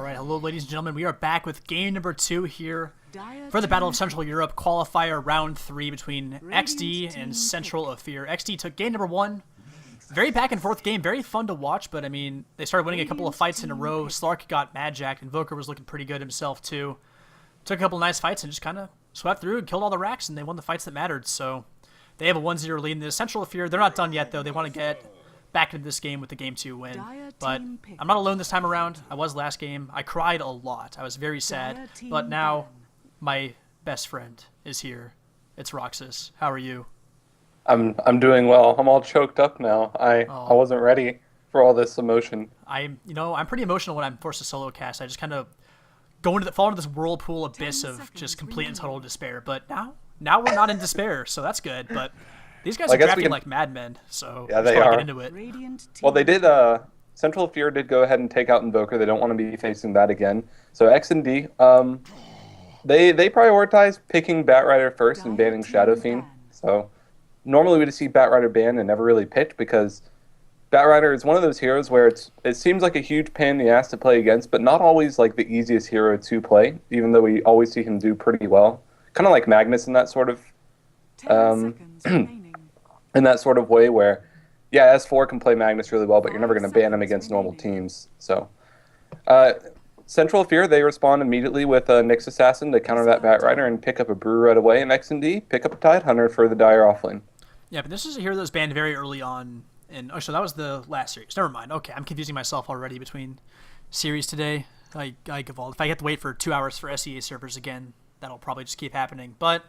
All right, hello, ladies and gentlemen. We are back with game number 2 here for the Battle of Central Europe qualifier round 3 between XD and Central of Fear. XD took game number 1. Very back and forth game, very fun to watch, but I mean, they started winning a couple of fights in a row. Slark got mad-jacked, Invoker was looking pretty good himself too. Took a couple of nice fights and just kind of swept through and killed all the racks, and they won the fights that mattered. So they have a 1-0 lead in the Central of Fear. They're not done yet, though. They want to get back into this game with the game 2 win. But I'm not alone this time around. I was last game. I cried a lot. I was very sad. But now my best friend is here. It's Roxas. How are you? I'm doing well. I'm all choked up now. I wasn't ready for all this emotion. I'm pretty emotional when I'm forced to solo cast. I just kind of fall into this whirlpool abyss of just complete and total despair. But now we're not in despair, so that's good. But these guys are drafting like madmen, so yeah, they are. Get into it. Well, they did. Central Fear did go ahead and take out Invoker. They don't want to be facing that again. So XandD, they prioritize picking Batrider first and banning Shadow Fiend. So normally we'd see Batrider banned and never really picked because Batrider is one of those heroes where it seems like a huge pain in the ass to play against, but not always like the easiest hero to play. Even though we always see him do pretty well, kind of like Magnus in that sort of. In that sort of way where, yeah, S4 can play Magnus really well, but you're never going to ban him against normal teams. So, Central Fear, they respond immediately with a Nyx Assassin to counter that Batrider and pick up a Brew right away, and XandD pick up a Tidehunter for the Dire offlane. Yeah, but this is a hero that was banned very early on. So that was the last series. Never mind. Okay, I'm confusing myself already between series today. I evolved. If I have to wait for 2 hours for SEA servers again, that'll probably just keep happening. But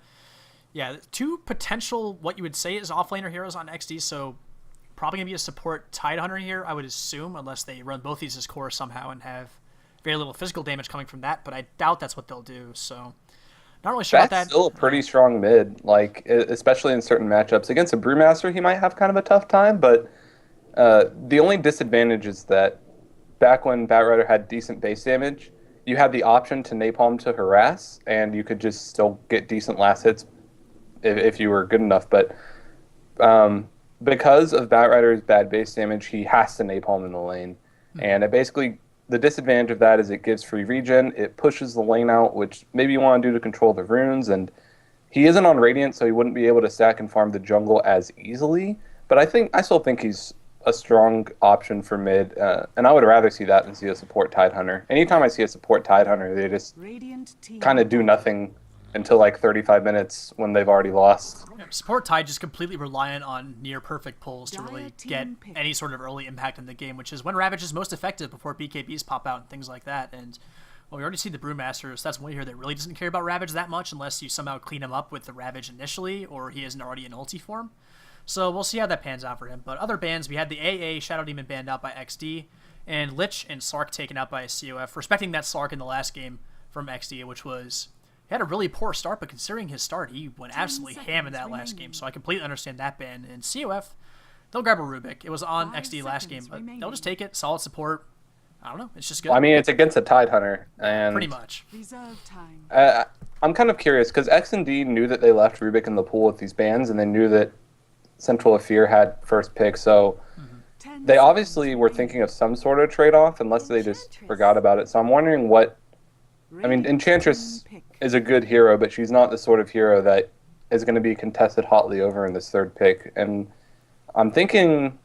yeah, 2 potential, what you would say is offlaner heroes on XD, so probably going to be a support Tidehunter here, I would assume, unless they run both these as core somehow and have very little physical damage coming from that, but I doubt that's what they'll do, so not really sure about that. That's still a pretty strong mid, like, especially in certain matchups. Against a Brewmaster, he might have kind of a tough time, but the only disadvantage is that back when Batrider had decent base damage, you had the option to Napalm to harass, and you could just still get decent last hits if you were good enough, but because of Batrider's bad base damage, he has to Napalm in the lane. And the disadvantage of that is it gives free regen, it pushes the lane out, which maybe you want to do to control the runes, and he isn't on Radiant, so he wouldn't be able to stack and farm the jungle as easily, but I still think he's a strong option for mid, and I would rather see that than see a support Tidehunter. Anytime I see a support Tidehunter, they just kind of do nothing until like 35 minutes when they've already lost. Yeah, support Tide just completely reliant on near-perfect pulls to really get any sort of early impact in the game, which is when Ravage is most effective before BKBs pop out and things like that. And well, we already see the Brewmasters. That's one here that really doesn't care about Ravage that much unless you somehow clean him up with the Ravage initially or he isn't already in ulti form. So we'll see how that pans out for him. But other bans, we had the AA Shadow Demon banned out by XD and Lich and Slark taken out by CoF, respecting that Slark in the last game from XD, which was... He had a really poor start, but considering his start, he went absolutely ham in that last game, so I completely understand that ban. And CoF, they'll grab a Rubik. It was on XD last game, but they'll just take it. Solid support. I don't know. It's just good. Well, I mean, it's against a Tidehunter. And pretty much. I'm kind of curious, because XandD knew that they left Rubik in the pool with these bans, and they knew that Central of Fear had first pick, so they obviously were thinking of some sort of trade-off, unless they just forgot about it. So I'm wondering what... I mean, Enchantress is a good hero, but she's not the sort of hero that is going to be contested hotly over in this third pick. And I'm thinking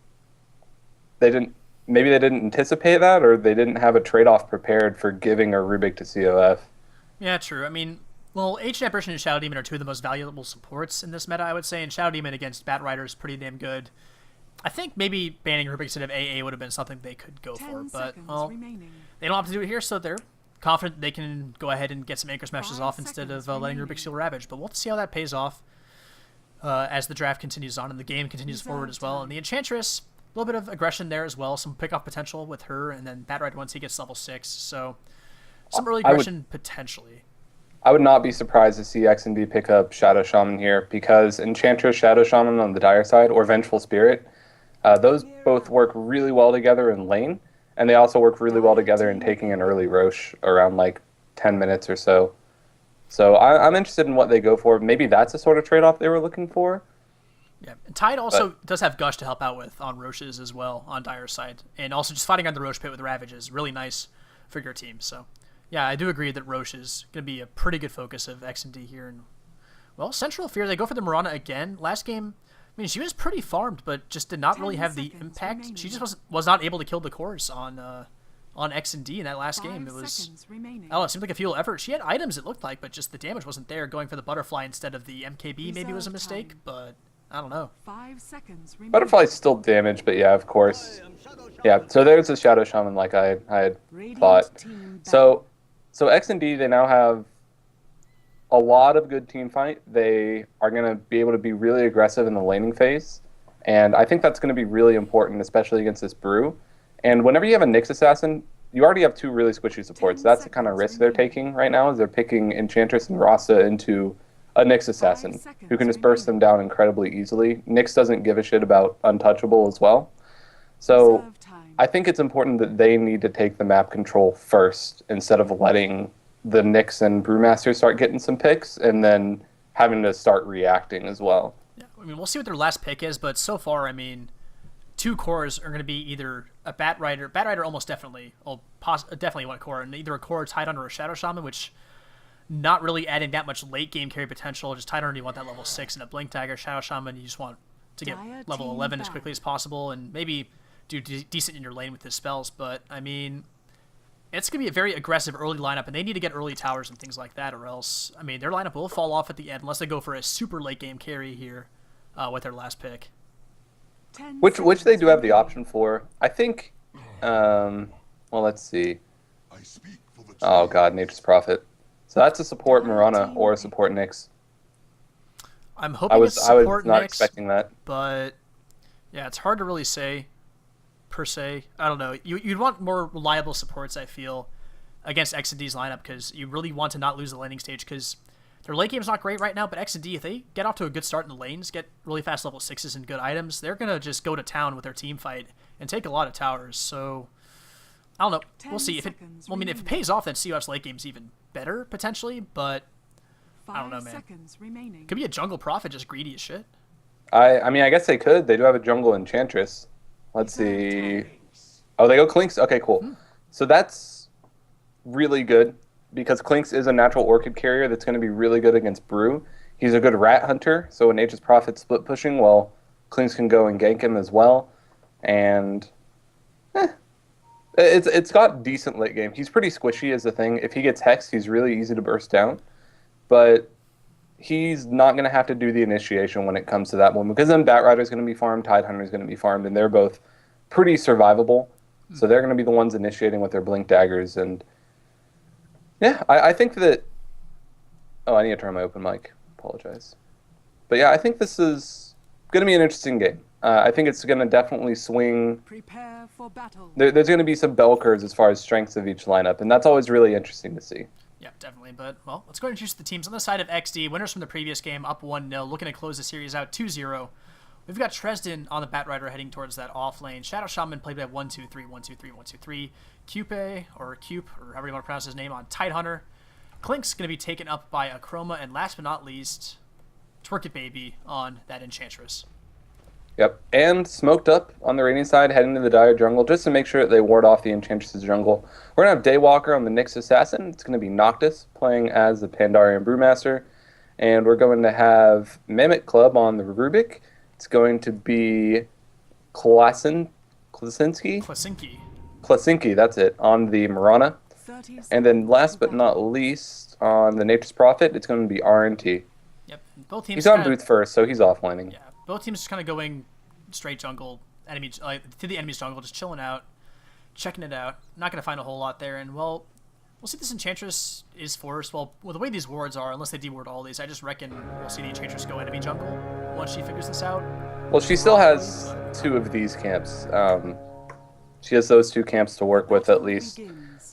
maybe they didn't anticipate that, or they didn't have a trade-off prepared for giving a Rubik to CoF. Yeah, true. I mean, well, Ancient Apparition and Shadow Demon are 2 of the most valuable supports in this meta, I would say, and Shadow Demon against Batrider is pretty damn good. I think maybe banning Rubik instead of AA would have been something they could go for, but, well, they don't have to do it here, so they're confident they can go ahead and get some Anchor Smashes off instead of letting Rubik steal Ravage. But we'll have to see how that pays off as the draft continues on and the game continues forward as well. And the Enchantress, a little bit of aggression there as well, some pick-off potential with her, and then Batrider once he gets level 6. So some early aggression potentially. I would not be surprised to see XandD pick up Shadow Shaman here, because Enchantress, Shadow Shaman on the Dire side, or Vengeful Spirit, those both work really well together in lane. And they also work really well together in taking an early Roche around like 10 minutes or so. So I'm interested in what they go for. Maybe that's the sort of trade-off they were looking for. Yeah, and Tide also does have Gush to help out with on Roches as well on Dire's side. And also just fighting on the Roche pit with Ravage is really nice for your team. So, yeah, I do agree that Roche is going to be a pretty good focus of XandD here. And, well, Central Fear, they go for the Mirana again. Last game, I mean, she was pretty farmed, but just did not really have the impact. Remaining. She just was not able to kill the cores on XandD in that last game. It was, oh, it seemed like a futile effort. She had items, it looked like, but just the damage wasn't there. Going for the Butterfly instead of the MKB maybe was a mistake, but I don't know. 5 seconds remaining. Butterfly's still damaged, but yeah, of course. Yeah, so there's a Shadow Shaman like I had thought. So XandD, they now have a lot of good team fight. They are going to be able to be really aggressive in the laning phase, and I think that's going to be really important, especially against this Brew. And whenever you have a Nyx Assassin, you already have two really squishy supports. That's the kind of risk they're taking right now, is they're picking Enchantress and Rasa into a Nyx Assassin, who can just burst them down incredibly easily. Nyx doesn't give a shit about Untouchable as well. So I think it's important that they need to take the map control first, instead of letting the Nyx and Brewmaster start getting some picks and then having to start reacting as well. Yeah, I mean, we'll see what their last pick is, but so far, I mean, 2 cores are going to be either a Bat Rider almost definitely, definitely one core, and either a core tied under a Shadow Shaman, which not really adding that much late game carry potential. Just tied under, you want that level 6, and a Blink Dagger. Shadow Shaman, you just want to get level 11 as quickly as possible, and maybe do decent in your lane with his spells. But I mean, it's going to be a very aggressive early lineup, and they need to get early towers and things like that, or else, I mean, their lineup will fall off at the end unless they go for a super late game carry here with their last pick. Which they do have the option for. I think, well, let's see. Oh god, Nature's Prophet. So that's a support Mirana or a support Nyx. I'm hoping it's support I was not Nyx, expecting that. But yeah, it's hard to really say, per se. I don't know. You'd want more reliable supports, I feel, against XandD's lineup, because you really want to not lose the laning stage, because their late game's not great right now, but XandD, if they get off to a good start in the lanes, get really fast level 6s and good items, they're going to just go to town with their team fight and take a lot of towers. So, I don't know. We'll see. If it pays off, then COF's late game's even better, potentially, but I don't know, man. Could be a jungle Prophet just greedy as shit. I mean, I guess they could. They do have a jungle Enchantress. Let's see. Oh, they go Clinks? Okay, cool. So that's really good, because Clinks is a natural Orchid carrier that's going to be really good against Brew. He's a good Rat Hunter, so when Nature's Prophet split pushing, well, Clinks can go and gank him as well. And it's got decent late game. He's pretty squishy is the thing. If he gets hexed, he's really easy to burst down. But he's not going to have to do the initiation when it comes to that one, because then Bat Rider is going to be farmed, Tidehunter is going to be farmed, and they're both pretty survivable. So they're going to be the ones initiating with their Blink Daggers. And yeah, I think that... Oh, I need to turn my open mic. Apologize. But yeah, I think this is going to be an interesting game. I think it's going to definitely swing... Prepare for battle. There's going to be some bell curves as far as strengths of each lineup, and that's always really interesting to see. Yeah, definitely. But, well, let's go and introduce the teams. On the side of XD, winners from the previous game, up 1-0, looking to close the series out 2-0. We've got Tresden on the Bat Rider heading towards that off lane. Shadow Shaman played by 1-2-3, 1-2-3, 1-2-3. Cupe, or however you want to pronounce his name, on Tidehunter. Clink's going to be taken up by Achroma, and last but not least, Twerk It Baby on that Enchantress. Yep, and Smoked Up on the Radiant side, heading to the Dire jungle, just to make sure that they ward off the Enchantress's jungle. We're going to have Daywalker on the Nyx Assassin. It's going to be Noctis playing as the Pandarian Brewmaster. And we're going to have Mimic Club on the Rubik. It's going to be Klasinski, that's it, on the Mirana. And then last but not least, on the Nature's Prophet, it's going to be RNT. Yep, both teams. He's on booth first, so he's offlining. Yeah, both teams just kind of going straight jungle, to the enemy's jungle, just chilling out, checking it out. Not going to find a whole lot there, and well, we'll see if this Enchantress is forced. Well, the way these wards are, unless they deward all these, I just reckon we'll see the Enchantress go enemy jungle once she figures this out. Well, she still has 2 of these camps. She has those 2 camps to work with at least.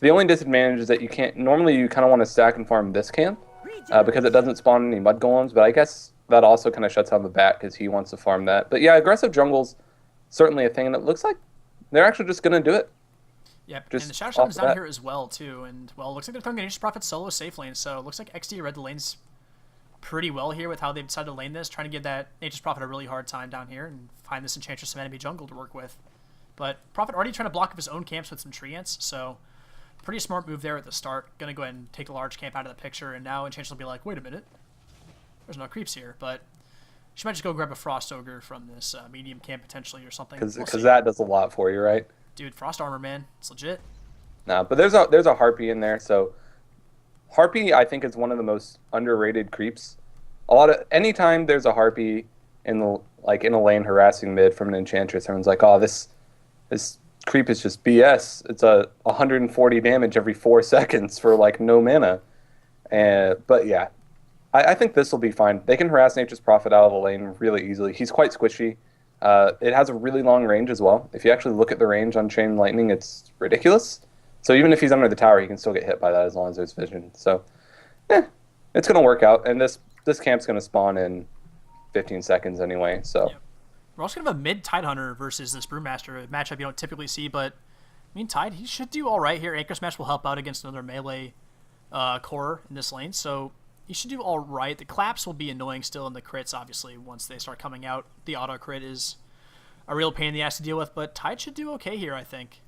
The only disadvantage is that you can't... Normally, you kind of want to stack and farm this camp because it doesn't spawn any Mud Golems, but I guess that also kind of shuts down the Bat because he wants to farm that. But yeah, aggressive jungle's certainly a thing, and it looks like they're actually just going to do it. Yep, and the Shadow Shaman's down here as well, too. And, well, it looks like they're throwing an Nature's Prophet solo safe lane, so it looks like XD read the lanes pretty well here with how they've decided to lane this, trying to give that Nature's Prophet a really hard time down here and find this Enchantress some enemy jungle to work with. But Prophet already trying to block up his own camps with some tree ants, so pretty smart move there at the start. Going to go ahead and take the large camp out of the picture, and now Enchantress will be like, wait a minute. There's no creeps here, but she might just go grab a Frost Ogre from this medium camp potentially or something. Because that does a lot for you, right? Dude, Frost Armor, man. It's legit. No, but there's a Harpy in there, so Harpy I think is one of the most underrated creeps. Anytime there's a Harpy in a lane harassing mid from an Enchantress, everyone's like, oh, this creep is just BS. It's 140 damage every 4 seconds for like no mana. But yeah, I think this will be fine. They can harass Nature's Prophet out of the lane really easily. He's quite squishy. It has a really long range as well. If you actually look at the range on Chain Lightning, it's ridiculous. So even if he's under the tower, he can still get hit by that as long as there's vision. So, it's going to work out. And this camp's going to spawn in 15 seconds anyway. So, yep. We're also going to have a mid Tidehunter versus this Brewmaster, a matchup you don't typically see. But I mean, Tide, he should do all right here. Anchor Smash will help out against another melee core in this lane. So he should do all right. The claps will be annoying still, and the crits, obviously, once they start coming out. The auto crit is a real pain in the ass to deal with. But Tide should do okay here, I think.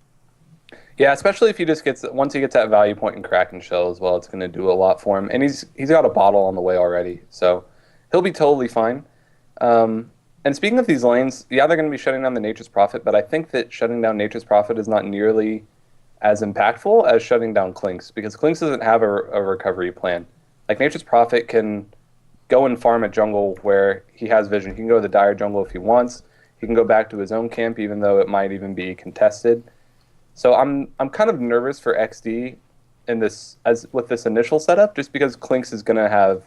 Yeah, especially if once he gets that value point in Kraken Shell as well, it's going to do a lot for him. And he's got a bottle on the way already, so he'll be totally fine. And speaking of these lanes, yeah, they're going to be shutting down the Nature's Prophet, but I think that shutting down Nature's Prophet is not nearly as impactful as shutting down Klinks, because Klinks doesn't have a recovery plan. Like, Nature's Prophet can go and farm a jungle where he has vision. He can go to the Dire jungle if he wants. He can go back to his own camp, even though it might even be contested. So I'm kind of nervous for XD with this initial setup, just because Klinks is going to have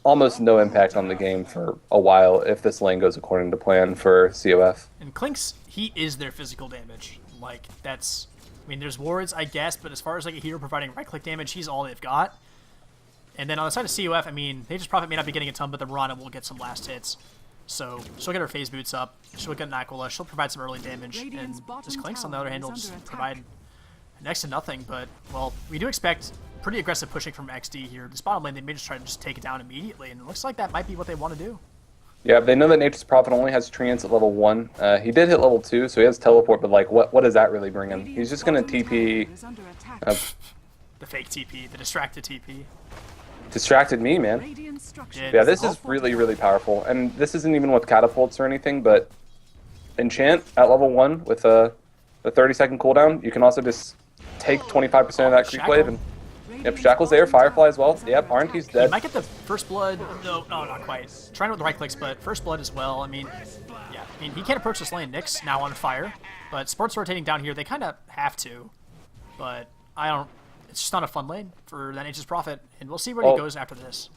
almost no impact on the game for a while if this lane goes according to plan for CoF. And Klinks, he is their physical damage. Like, that's... I mean, there's wards, I guess, but as far as like a hero providing right-click damage, he's all they've got. And then on the side of CoF, I mean, Nature's Prophet may not be getting a ton, but the Mirana will get some last hits. So she'll get her phase boots up, she'll get an Aquila, she'll provide some early damage, and this Klinks on the other hand will just provide next to nothing. But, well, we do expect pretty aggressive pushing from XD here. This bottom lane, they may just try to just take it down immediately, and it looks like that might be what they want to do. Yeah, they know that Nature's Prophet only has Treants at level 1. He did hit level 2, so he has Teleport, but like, what does that really bring him? He's just going to TP... the fake TP, the distracted TP. Distracted me, man. Yeah, this is really, really powerful. And this isn't even with catapults or anything, but Enchant at level 1 with a 30-second cooldown, you can also just take 25% of that creep wave. And yep, Shackle's there, Firefly as well. Yep, RNT's dead. He might get the first blood. No, not quite. Trying with the right clicks, but first blood as well. I mean, yeah. I mean, he can't approach this lane. Nyx now on fire, but Sport's rotating down here. They kind of have to, but I don't... It's just not a fun lane for that Nature's Prophet, and we'll see where he goes after this.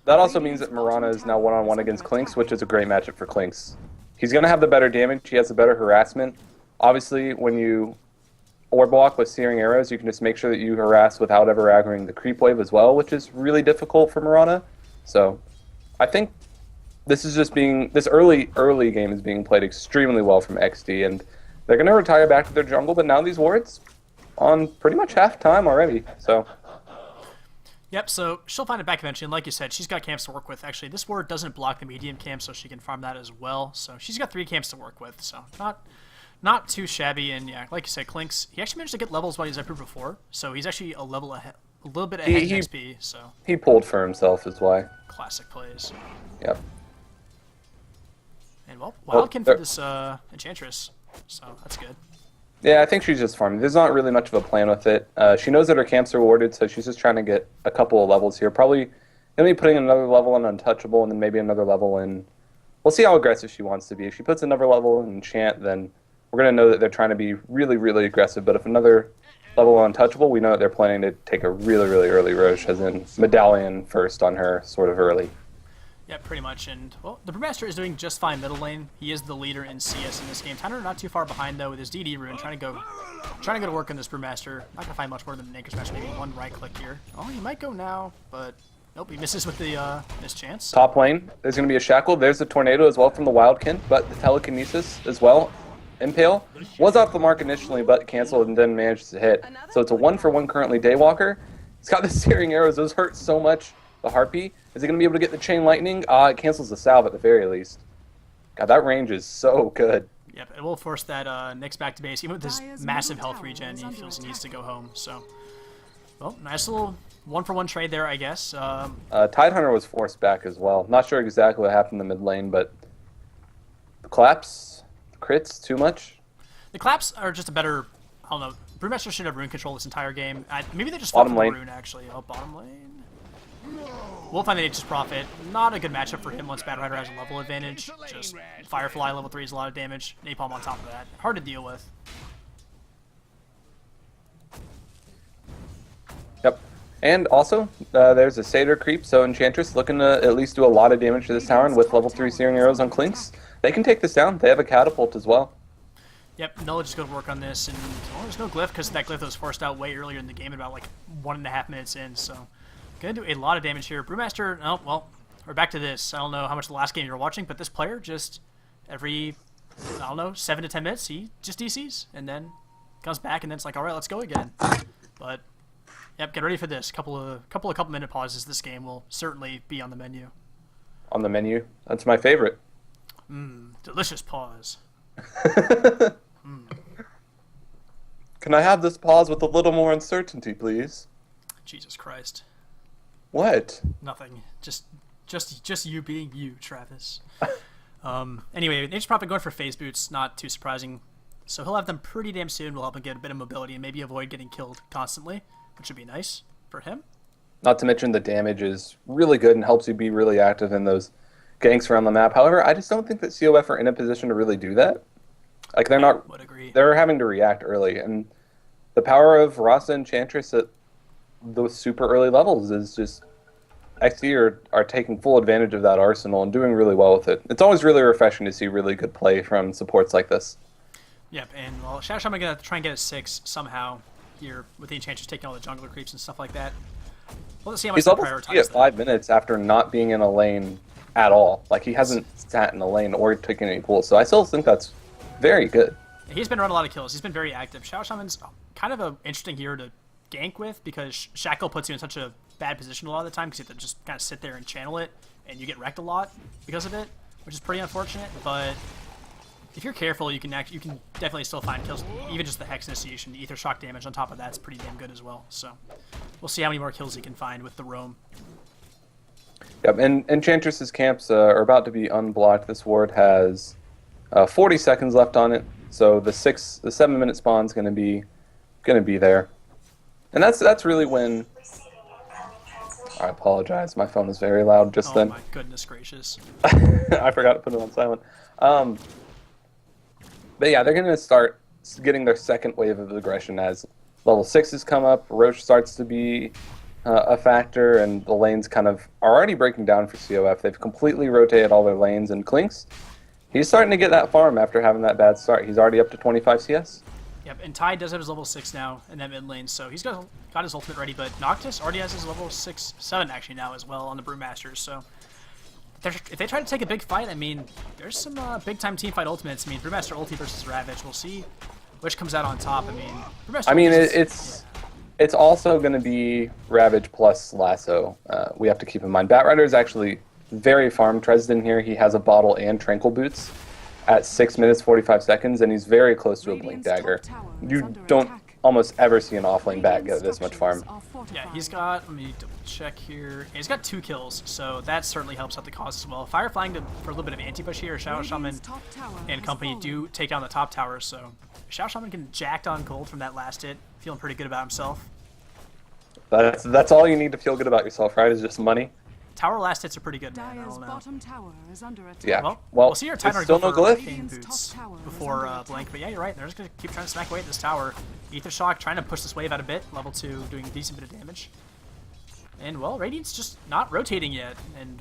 That also means that Mirana is now one-on-one against Klinks, which is a great matchup for Klinks. He's going to have the better damage. He has the better harassment. Obviously, when you orb walk with Searing Arrows, you can just make sure that you harass without ever aggroing the creep wave as well, which is really difficult for Mirana. So, I think this is just this early game is being played extremely well from XD, and they're going to retire back to their jungle, but now these wards on pretty much half time already, so... Yep, so she'll find it back eventually, and like you said, she's got camps to work with. Actually, this ward doesn't block the medium camp, so she can farm that as well. So she's got 3 camps to work with, so not too shabby. And yeah, like you said, Klinks, he actually managed to get levels while he's improved before, so he's actually a level ahead, a little bit ahead in XP. So he pulled for himself is why. Classic plays. Yep. And well, Wildkin for this Enchantress, so that's good. Yeah, I think she's just farming. There's not really much of a plan with it. She knows that her camps are rewarded, so she's just trying to get a couple of levels here. Probably going to be putting another level in Untouchable, and then maybe another level in... We'll see how aggressive she wants to be. If she puts another level in Enchant, then we're going to know that they're trying to be really, really aggressive. But if another level in Untouchable, we know that they're planning to take a really, really early Roche, as in Medallion first on her, sort of early. Yeah, pretty much. And, well, the Brewmaster is doing just fine middle lane. He is the leader in CS in this game. Tyner not too far behind, though, with his DD rune, trying to go to work on this Brewmaster. Not going to find much more than an Anchor Smash, maybe one right click here. Oh, he might go now, but nope, he misses with the mischance. Top lane, there's going to be a Shackle. There's a Tornado as well from the Wildkin, but the Telekinesis as well. Impale was off the mark initially, but canceled and then managed to hit. So it's a 1-for-1 currently Daywalker. He's got the Searing Arrows. Those hurt so much. The Harpy, is he going to be able to get the Chain Lightning? It cancels the salve at the very least. God, that range is so good. Yep, it will force that Nyx back to base. Even with this massive health regen, he feels he needs to go home. So, well, nice little one-for-one trade there, I guess. Tidehunter was forced back as well. Not sure exactly what happened in the mid lane, but the collapse, crits, too much. The collapse are just a better, I don't know, Brewmaster should have rune control this entire game. Maybe they just Bottom fought for the lane. rune, actually. Oh, bottom lane. We'll find the Nature's Prophet. Not a good matchup for him once Battle Rider has a level advantage. Just Firefly level 3 is a lot of damage. Napalm on top of that. Hard to deal with. Yep. And also, there's a Satyr creep, so Enchantress looking to at least do a lot of damage to this tower, and with level 3 Searing Arrows on Clinks, they can take this down. They have a catapult as well. Yep, Null just go to work on this, and there's no glyph because that glyph was forced out way earlier in the game, about like 1.5 minutes in, so gonna do a lot of damage here. Brewmaster, oh, well, we're back to this. I don't know how much the last game you were watching, but this player just every, I don't know, 7 to 10 minutes, he just DCs, and then comes back, and then it's like, all right, let's go again. But, yep, get ready for this. Couple minute pauses. This game will certainly be on the menu. On the menu? That's my favorite. Delicious pause. Can I have this pause with a little more uncertainty, please? Jesus Christ. What? Nothing. Just you being you, Travis. Anyway, Nature's Prophet going for phase boots, not too surprising. So he'll have them pretty damn soon. Will help him get a bit of mobility and maybe avoid getting killed constantly, which would be nice for him. Not to mention the damage is really good and helps you be really active in those ganks around the map. However, I just don't think that CoF are in a position to really do that. Like, they're not. Would agree. They're having to react early, and the power of Rasa Enchantress at those super early levels is just XD are taking full advantage of that arsenal and doing really well with it. It's always really refreshing to see really good play from supports like this. Yep, and well, Shadow Shaman gonna try and get a 6 somehow here with the Enchantress taking all the jungler creeps and stuff like that. Well, let's see how much He's they level 3 prioritize at that. 5 minutes after not being in a lane at all. Like, he hasn't sat in a lane or taken any pulls, so I still think that's very good. He's been running a lot of kills. He's been very active. Shadow Shaman's kind of an interesting hero to gank with because Shackle puts you in such a bad position a lot of the time because you have to just kind of sit there and channel it, and you get wrecked a lot because of it, which is pretty unfortunate. But if you're careful, you can definitely still find kills. Even just the Hex Initiation, Ether Shock damage on top of that's pretty damn good as well. So we'll see how many more kills he can find with the roam. Yep, and Enchantress's camps are about to be unblocked. This ward has 40 seconds left on it, so the 7-minute spawn's gonna be there, and that's really when. I apologize, my phone was very loud just then. Oh my goodness gracious! I forgot to put it on silent. But yeah, they're gonna start getting their second wave of aggression as level 6s come up. Roche starts to be a factor, and the lanes kind of are already breaking down for CoF. They've completely rotated all their lanes, and Clinks, he's starting to get that farm after having that bad start. He's already up to 25 CS. Yep, and Tide does have his level 6 now in that mid lane, so he's got his ultimate ready, but Noctis already has his level 7 actually now as well on the Brewmasters, so if they try to take a big fight, I mean, there's some big-time teamfight ultimates. I mean, Brewmaster ulti versus Ravage, we'll see which comes out on top. I mean, Brewmaster it's also going to be Ravage plus Lasso. We have to keep in mind. Batrider is actually very farm Tresden here. He has a bottle and Tranquil Boots at 6 minutes 45 seconds, and he's very close to a Blink Dagger. You don't almost ever see an offlane bat get this much farm. Yeah, he's got, let me double check here. Yeah, he's got 2 kills, so that certainly helps out the cause as well. Fireflying for a little bit of anti-push here. Shadow Shaman and company do take down the top tower, so Shadow Shaman can jacked on gold from that last hit. Feeling pretty good about himself. That's all you need to feel good about yourself, right? Is just money. Tower last hits are pretty good, man. I Dire's don't know. bottom tower is under attack. Yeah. Well, Well, we'll see your timer still go no for glyph. Arcane Boots before Blink, but yeah, you're right. They're just going to keep trying to smack away at this tower. Ether Shock trying to push this wave out a bit. Level 2 doing a decent bit of damage. And, well, Radiant's just not rotating yet. And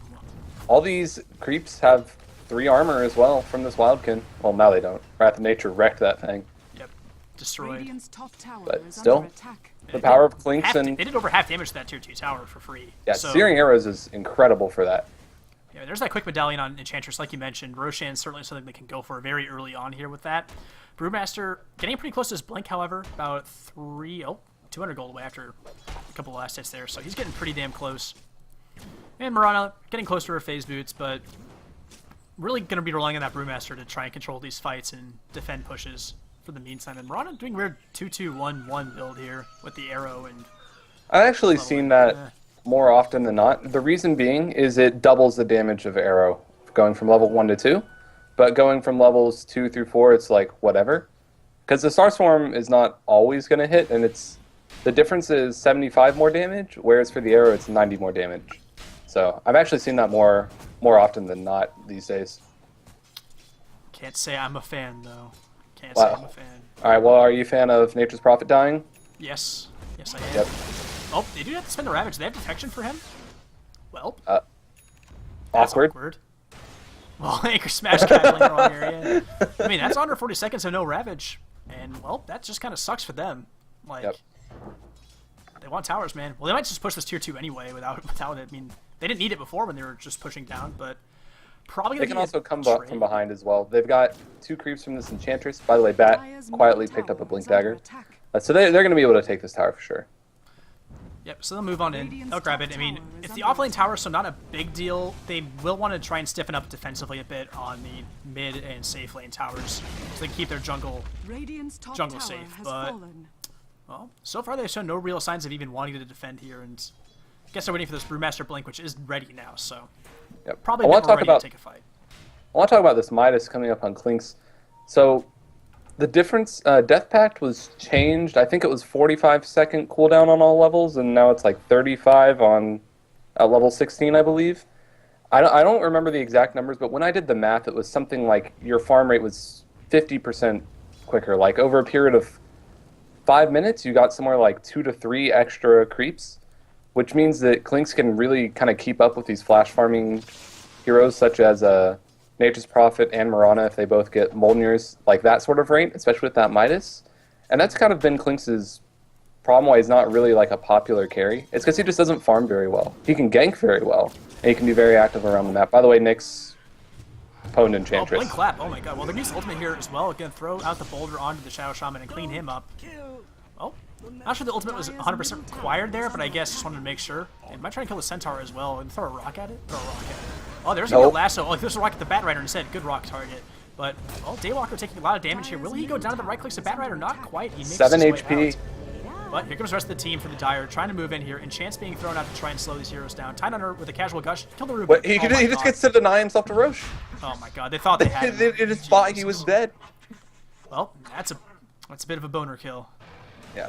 All these creeps have 3 armor as well from this Wildkin. Well, now they don't. Wrath of Nature wrecked that thing. yep, destroyed. Radiant's top tower But is still, under attack. The power of Clinks They and did over half damage to that tier 2 tower for free. yeah, so, Searing Arrows is incredible for that. yeah, there's that quick medallion on Enchantress, like you mentioned. Roshan's certainly something they can go for very early on here with that. Brewmaster getting pretty close to his Blink, however, about 200 gold away after a couple of last hits there, so he's getting pretty damn close. And Mirana getting close to her phase boots, but really going to be relying on that Brewmaster to try and control these fights and defend pushes for the meantime. And Mirana doing weird 2-2-1-1 build here with the arrow and... I've actually seen that more often than not. The reason being is it doubles the damage of arrow going from level 1 to 2. But going from levels 2 through 4, it's like whatever. Because the Starstorm is not always going to hit, and the difference is 75 more damage, whereas for the arrow it's 90 more damage. So I've actually seen that more often than not these days. Can't say I'm a fan, though. Can't say I'm a fan. Alright, well, are you a fan of Nature's Prophet dying? Yes. Yes, I am. Yep. Oh, they do have to spend the Ravage. They have detection for him? Well. Awkward. Awkward. Well, Anchor Smash tackling the wrong area. I mean, that's under 40 seconds of no Ravage. And, well, that just kind of sucks for them. Like, they want towers, man. Well, they might just push this tier 2 anyway without it. I mean, they didn't need it before when they were just pushing down, but probably They can also come from behind as well. They've got 2 creeps from this Enchantress. By the way, Bat quietly picked up a Blink Dagger. So they're going to be able to take this tower for sure. Yep, so they'll move on in. They'll grab it. I mean, it's the offlane tower, so not a big deal. They will want to try and stiffen up defensively a bit on the mid and safe lane towers so they can keep their jungle safe. But, well, so far they've shown no real signs of even wanting to defend here, and I guess they're waiting for this Brewmaster Blink, which is ready now, so probably never ready to take a fight. I want to talk about this Midas coming up on Klinks. So the difference, Death Pact was changed. I think it was 45-second cooldown on all levels, and now it's like 35 on level 16, I believe. I don't remember the exact numbers, but when I did the math, it was something like your farm rate was 50% quicker. Like over a period of 5 minutes, you got somewhere like 2 to 3 extra creeps, which means that Klinks can really kind of keep up with these flash farming heroes such as Nature's Prophet and Mirana if they both get Molnir's, like that sort of rate, especially with that Midas. And that's kind of been Klinks' problem why he's not really like a popular carry. It's because he just doesn't farm very well. He can gank very well, and he can be very active around the map. By the way, Nick's pwned Enchantress. Oh, Blink Clap. Oh my god. Well, they're using ultimate here as well. Gonna throw out the boulder onto the Shadow Shaman and clean him up. Oh, not sure the ultimate was 100% required there, but I guess just wanted to make sure. And might try and kill the Centaur as well and throw a rock at it. Throw a rock at it. Oh, there's a lasso. Oh, there's a rock at the Bat Rider instead. Good rock target. But, well, Daywalker taking a lot of damage here. Will he go down to the right clicks of Bat Rider? Not quite. He makes 7 his HP. way out. But here comes the rest of the team for the Dire, trying to move in here, and Chance being thrown out to try and slow these heroes down. Tidehunter with a casual gush, kill the Rubik. But he just gets to deny himself to Roche. Oh my god, they thought they had him. They just thought he was dead. Well, that's a bit of a boner kill. Yeah.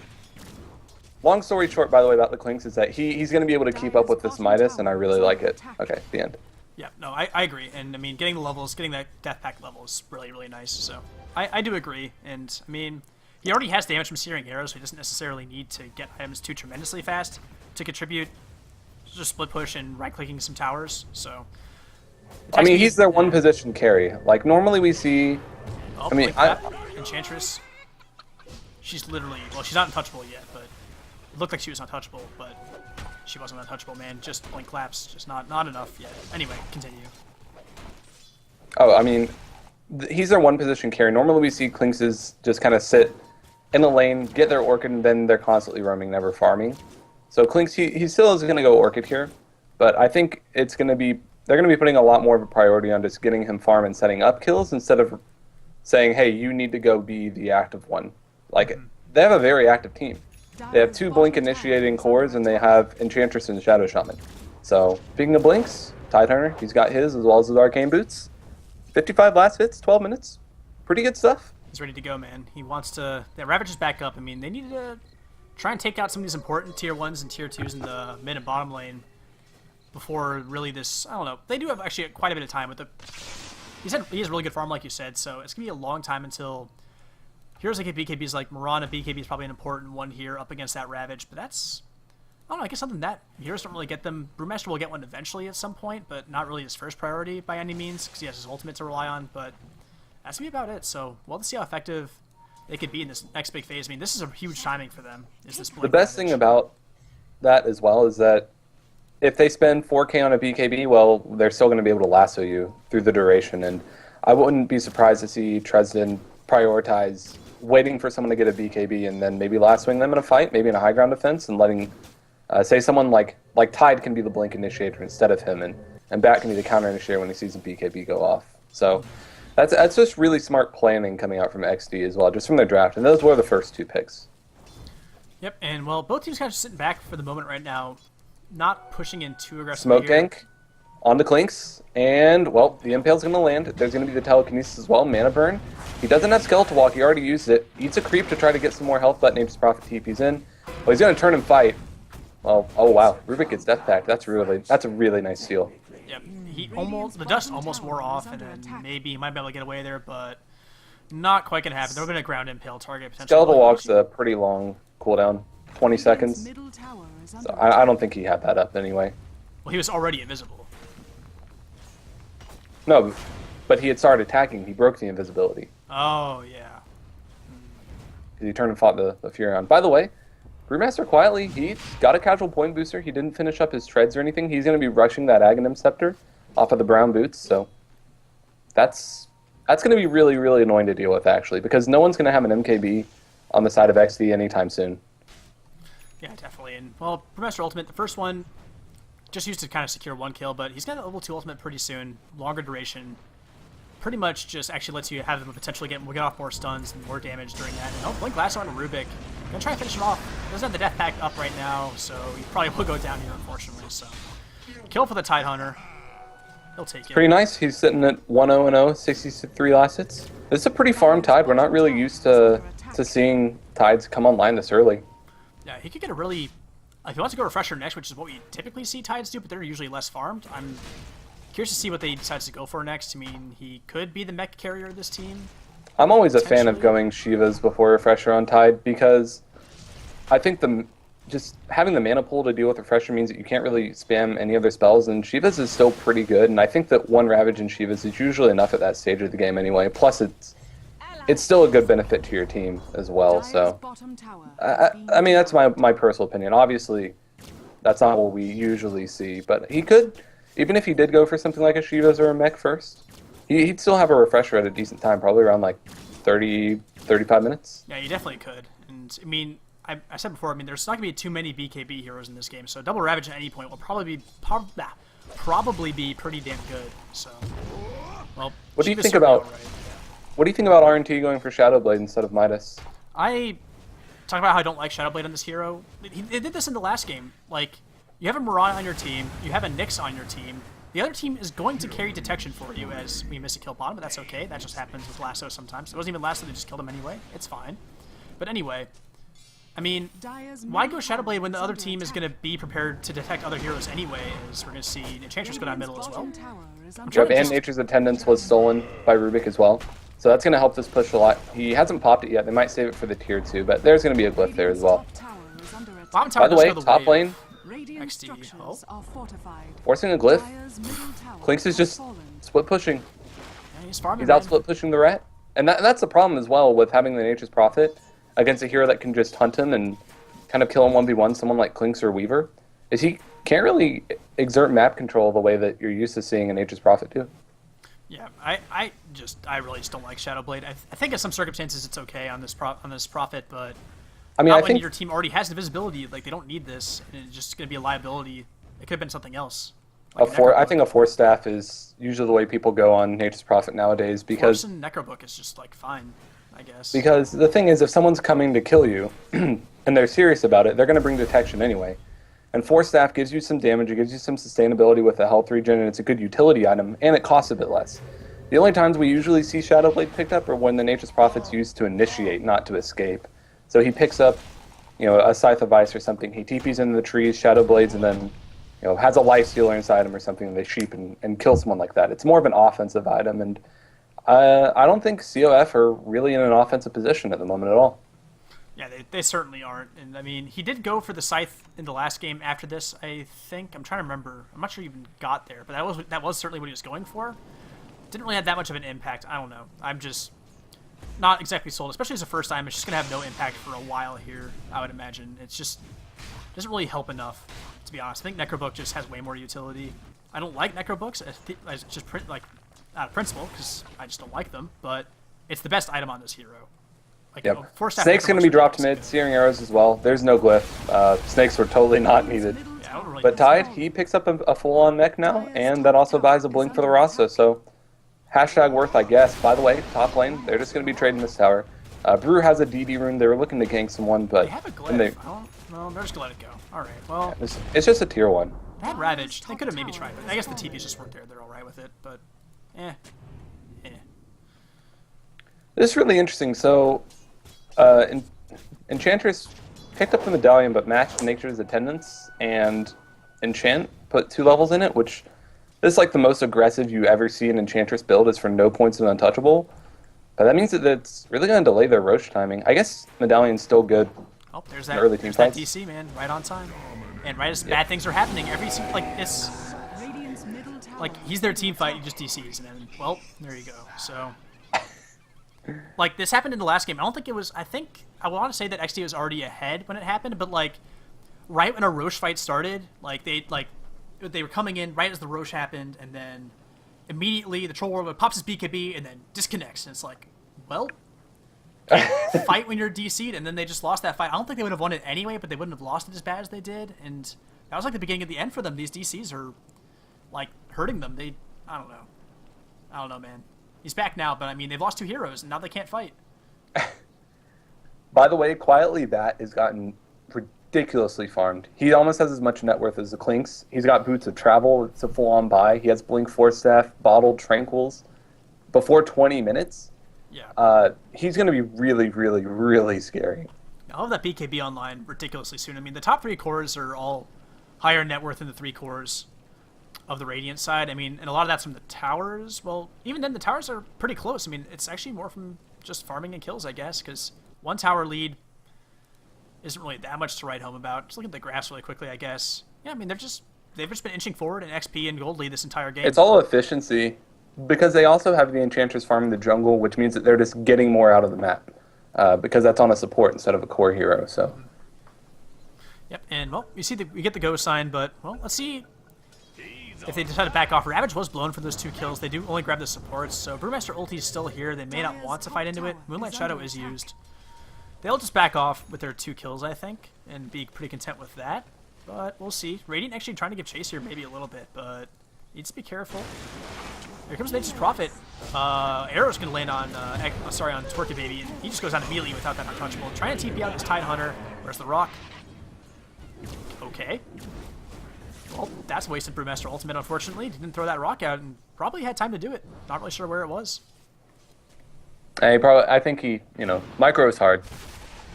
Long story short, by the way, about the Klinks is that he's going to be able to keep up with this Midas, and I really like it. Okay, the end. Yeah, no, I agree. And, I mean, getting the levels, getting that Death Pact level is really, really nice. So, I do agree. And, I mean, he already has damage from Searing Arrows, so he doesn't necessarily need to get items too tremendously fast to contribute. Just split push and right-clicking some towers, so... I mean, he's their one-position carry. Like, normally we see... Oh, I mean, Enchantress. She's literally... Well, she's not untouchable yet, but... It looked like she was untouchable, but... She wasn't untouchable, man. Just Blink Claps. Just not enough yet. Anyway, continue. Oh, I mean... He's their one-position carry. Normally we see Klinks just kind of sit in the lane, get their Orchid, and then they're constantly roaming, never farming. So Klinks, he still is going to go Orchid here, but I think it's going to be... They're going to be putting a lot more of a priority on just getting him farm and setting up kills instead of saying, hey, you need to go be the active one. Like, they have a very active team. They have 2 Blink initiating cores, and they have Enchantress and Shadow Shaman. So, speaking of Blinks, Tidehunter, he's got his as well as his Arcane Boots. 55 last hits, 12 minutes. Pretty good stuff. He's ready to go, man. He wants to... Yeah, Ravage is back up. I mean, they need to try and take out some of these important tier 1s and tier 2s in the mid and bottom lane before really this... I don't know. They do have actually quite a bit of time with the... He has really good farm, like you said, so it's going to be a long time until... Heroes like BKBs like Mirana. BKB is probably an important one here up against that Ravage, but that's... I don't know, I guess something that heroes don't really get them. Brewmaster will get one eventually at some point, but not really his first priority by any means, because he has his ultimate to rely on, but that's going to be about it. So, we'll see how effective they could be in this next big phase. I mean, this is a huge timing for them. The best thing about that as well is that if they spend 4K on a BKB, well, they're still going to be able to lasso you through the duration, and I wouldn't be surprised to see Tresden prioritize waiting for someone to get a BKB and then maybe lassoing them in a fight, maybe in a high ground defense, and letting... say someone like Tide can be the Blink initiator instead of him, and Bat can be the counter initiator when he sees a BKB go off. So that's just really smart planning coming out from XD as well, just from their draft. And those were the first 2 picks. Yep, and well, both teams kind of just sitting back for the moment right now, not pushing in too aggressively. Smoke gank on the Clinks, and, well, the Impale's going to land. There's going to be the Telekinesis as well, Mana Burn. He doesn't have Skeletal Walk, he already used it. Eats a creep to try to get some more health, but Nature's Prophet TP's in. Well, he's going to turn and fight. Well, oh wow, Rubik gets Death Pact. That's a really nice steal. Yep, the dust almost wore off, and then maybe he might be able to get away there, but not quite going to happen. They're going to ground Impale target potentially. Skeletal Walk's a pretty long cooldown, 20 seconds. So I don't think he had that up anyway. Well, he was already invisible. No, but he had started attacking. He broke the invisibility. Oh, yeah. He turned and fought the Furion. By the way, Brewmaster quietly, he got a casual point booster. He didn't finish up his treads or anything. He's going to be rushing that Aghanim Scepter off of the brown boots, so that's going to be really, really annoying to deal with, actually, because no one's going to have an MKB on the side of XD anytime soon. Yeah, definitely. And, well, Brewmaster Ultimate, the first one, just used to kind of secure 1 kill, but he's got a level 2 ultimate pretty soon, longer duration. Pretty much just actually lets you have them potentially get off more stuns and more damage during that. And Blink Lasso on Rubik. Gonna try and finish him off. He doesn't have the Death Pact up right now, so he probably will go down here, unfortunately. So, kill for the Tidehunter. He'll take it. Pretty nice. He's sitting at 1-0-0, 63 last hits. This is a pretty farm Tide. We're not really used to seeing Tides come online this early. Yeah, he could get a really... If he wants to go Refresher next, which is what we typically see Tides do, but they're usually less farmed, I'm curious to see what they decide to go for next. I mean, he could be the mech carrier of this team. I'm always a fan of going Shivas before Refresher on Tide because I think just having the mana pool to deal with Refresher means that you can't really spam any other spells, and Shivas is still pretty good, and I think that 1 Ravage in Shivas is usually enough at that stage of the game anyway. Plus, it's still a good benefit to your team as well, so... I mean, that's my personal opinion. Obviously, that's not what we usually see, but he could... Even if he did go for something like a Shivas or a mech first, he'd still have a Refresher at a decent time, probably around like 30, 35 minutes. Yeah, you definitely could. And, I mean, I said before, I mean, there's not going to be too many BKB heroes in this game, so double Ravage at any point will probably be pretty damn good. So, well, what do you think about RNT going for Shadowblade instead of Midas? I talk about how I don't like Shadowblade on this hero. They did this in the last game. Like, you have a Mirai on your team, you have a Nyx on your team. The other team is going to carry detection for you as we miss a kill bottom, but that's okay. That just happens with Lasso sometimes. It wasn't even Lasso, they just killed him anyway. It's fine. But anyway, I mean, why go Shadowblade when the other team is going to be prepared to detect other heroes anyway, as we're going to see Enchantress go down middle as well. Yep, and Nature's Attendance was stolen by Rubik as well. So that's going to help this push a lot. He hasn't popped it yet. They might save it for the tier 2, but there's going to be a glyph there as well. By the way, top lane, XD. Oh. forcing a glyph. Clinks is just split pushing. Yeah, he's out split pushing the rat. And that's the problem as well with having the Nature's Prophet against a hero that can just hunt him and kind of kill him 1v1, someone like Clinks or Weaver, is he can't really exert map control the way that you're used to seeing a Nature's Prophet do. Yeah, I really just don't like Shadowblade. I think in some circumstances it's okay on this Prophet, but I mean, when your team already has the visibility, like they don't need this, and it's just going to be a liability. It could have been something else. Like I think a Force Staff is usually the way people go on Nature's Prophet nowadays because Force and Necrobook is just like fine, I guess. Because the thing is, if someone's coming to kill you and they're serious about it, they're going to bring detection anyway. And Force Staff gives you some damage, it gives you some sustainability with the health regen, and it's a good utility item, and it costs a bit less. The only times we usually see Shadowblade picked up are when the Nature's Prophet's used to initiate, not to escape. So he picks up, a Scythe of Ice or something, he TPs into the trees, Shadowblades, and then, has a life stealer inside him or something, and they sheep and kill someone like that. It's more of an offensive item, and I don't think CoF are really in an offensive position at the moment at all. Yeah, they certainly aren't. And I mean, he did go for the Scythe in the last game after this, I think. I'm trying to remember. I'm not sure he even got there, but that was certainly what he was going for. Didn't really have that much of an impact. I don't know. I'm just not exactly sold, especially as a first time. It's just going to have no impact for a while here, I would imagine. It's just doesn't really help enough, to be honest. I think Necrobook just has way more utility. I don't like Necrobooks as just out of principle, because I just don't like them, but it's the best item on this hero. Like, yep. Snake's going to be dropped mid, Searing Arrows as well. There's no glyph. Snakes were totally not needed. Yeah, really but Tide, he picks up a full-on mech now, and that also buys a blink for the Rasa, so Hashtag worth, I guess. By the way, top lane, they're just going to be trading this tower. Brew has a DD rune. They were looking to gank someone, but... They have a glyph. No, they're just going to let it go. Alright, well... It's just a tier 1. They had Ravage. They could have maybe tried, but I guess the TPs just weren't there. They're alright with it, but... This is really interesting. So, Enchantress picked up the medallion, but matched Nature's attendance, and Enchant put 2 levels in it, which this is like the most aggressive you ever see an Enchantress build is for no points and untouchable. But that means that it's really going to delay their Roche timing. I guess medallion's still good. Oh, there's in that. Early team There's that fights. DC, man, right on time, and right as bad things are happening. Every like this, Radiant's middle tower like he's their team fight, he just DCs, and then well, there you go. So. Like, this happened in the last game. I don't think it was... I want to say that XD was already ahead when it happened, but, like, right when a Roche fight started, they were coming in right as the Roche happened, and then immediately the Troll Warlord pops his BKB and then disconnects, and it's like, well, fight when you're DC'd, and then they just lost that fight. I don't think they would have won it anyway, but they wouldn't have lost it as bad as they did, and that was, like, the beginning of the end for them. These DCs are, like, hurting them. I don't know, man. He's back now, but I mean, they've lost 2 heroes, and now they can't fight. By the way, quietly, Bat has gotten ridiculously farmed. He almost has as much net worth as the Clinks. He's got Boots of Travel. It's a full-on buy. He has Blink Force Staff, Bottled Tranquils. Before 20 minutes, he's going to be really, really, really scary. I'll have that BKB online ridiculously soon. I mean, the top 3 cores are all higher net worth than the 3 cores of the Radiant side. I mean, and a lot of that's from the towers. Well, even then, the towers are pretty close. I mean, it's actually more from just farming and kills, I guess, because 1 tower lead isn't really that much to write home about. Just look at the graphs really quickly, I guess. Yeah, I mean, they've just been inching forward in XP and gold lead this entire game. It's all efficiency, because they also have the Enchantress farming the jungle, which means that they're just getting more out of the map, because that's on a support instead of a core hero, so... Yep, and, well, we get the go sign, but, well, let's see if they decide to back off. Ravage was blown for those 2 kills. They do only grab the supports, so Brewmaster ulti is still here. They may not want to fight into it. Moonlight Shadow is used. They'll just back off with their 2 kills, I think, and be pretty content with that. But we'll see. Radiant actually trying to give chase here maybe a little bit, but needs to be careful. Here comes Nature's Prophet. Arrow's going to land on Twerky Baby, and he just goes out immediately without that untouchable. Trying to TP out his Tide Hunter. Where's the rock? Okay. Well, that's wasted Brewmaster ultimate, unfortunately. Didn't throw that rock out and probably had time to do it. Not really sure where it was. I think he, micro is hard. Is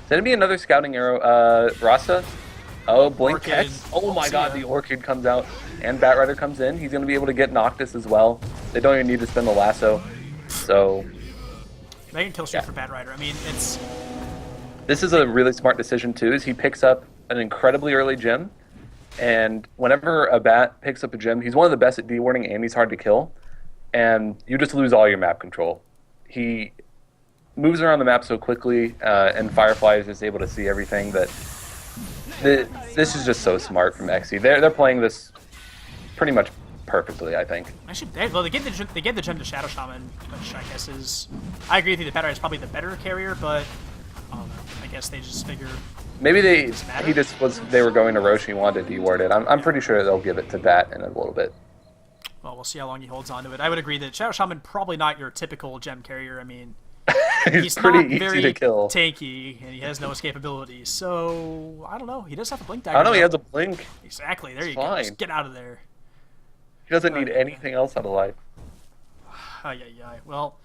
that going to be another scouting arrow? Rasa? Oh, Blink Orchid. Hex. Oh my god, the Orchid comes out. And Batrider comes in. He's going to be able to get Noctis as well. They don't even need to spend the lasso. So... They can kill streak for Batrider. I mean, it's... This is a really smart decision, too, is he picks up an incredibly early gem. And whenever a Bat picks up a gem, he's one of the best at D-warding, and he's hard to kill. And you just lose all your map control. He moves around the map so quickly, and Firefly is just able to see everything that... This is just so smart from XE. They're playing this pretty much perfectly, I think. Actually, they gave the gem to Shadow Shaman, which I guess is... I agree with you, the Batrider is probably the better carrier, but... I don't know. I guess they just figure... Maybe they were going to Roche and he wanted to deward it. I'm pretty sure they'll give it to Bat in a little bit. Well, we'll see how long he holds on to it. I would agree that Shadow Shaman probably not your typical gem carrier. I mean, he's pretty not easy very to kill. Tanky, and he has no escapability. So I don't know. He does have a blink dagger. I know he has a blink. Exactly. There It's you go. fine. Just get out of there. He doesn't need anything else out of life. Well,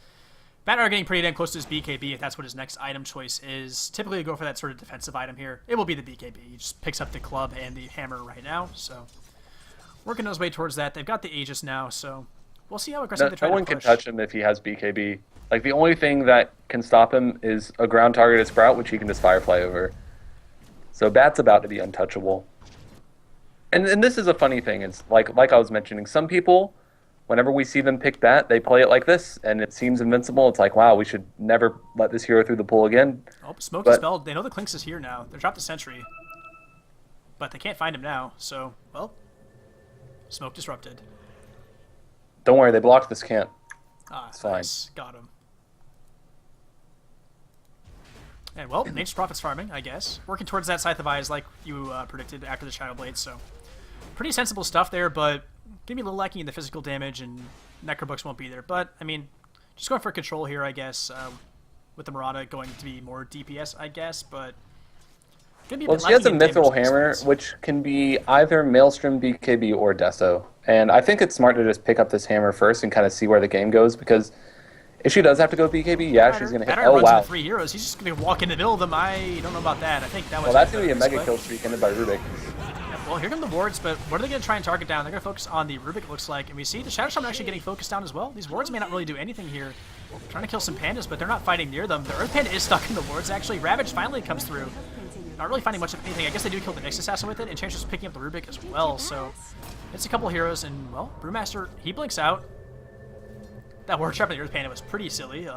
Batrider getting pretty damn close to his BKB if that's what his next item choice is. Typically, you go for that sort of defensive item here. It will be the BKB. He just picks up the club and the hammer right now. So working his way towards that. They've got the Aegis now, so we'll see how aggressive they try No to one can push. touch him if he has BKB. Like, the only thing that can stop him is a ground targeted Sprout, which he can just Firefly over. So Bat's about to be untouchable. And this is a funny thing. It's like I was mentioning, some people, whenever we see them pick Bat, they play it like this, and it seems invincible. It's like, wow, we should never let this hero through the pool again. Oh, Smoke is spelled. They know the Clinks is here now. They dropped the Sentry. But they can't find him now, so, well, Smoke disrupted. Don't worry, they blocked this camp. It's fine. Nice. Got him. And, well, Nature's Prophet's farming, I guess. Working towards that Scythe of Eyes like you predicted after the Shadow Blade, so pretty sensible stuff there, but gonna be a little lacking in the physical damage and Necrobooks won't be there. But, I mean, just going for control here, I guess, with the Murata going to be more DPS, I guess, but... Well, she has a Mithril Hammer, which can be either Maelstrom, BKB, or Deso. And I think it's smart to just pick up this hammer first and kind of see where the game goes, because if she does have to go BKB, yeah, she's going to hit... Oh, wow. Runs 3 heroes. He's just going to walk in the middle of them. I don't know about that. I think that was... Well, that's going to be a mega kill streak ended by Rubik. Well, here come the wards, but what are they going to try and target down? They're going to focus on the Rubik, it looks like. And we see the Shadow Shaman actually getting focused down as well. These wards may not really do anything here. Trying to kill some pandas, but they're not fighting near them. The Earth Panda is stuck in the wards, actually. Ravage finally comes through. Not really finding much of anything. I guess they do kill the Nyx Assassin with it, and Chancer's picking up the Rubik as well, so... It's a couple heroes, and, well, Brewmaster, he blinks out. That ward trap in the Earth Panda was pretty silly.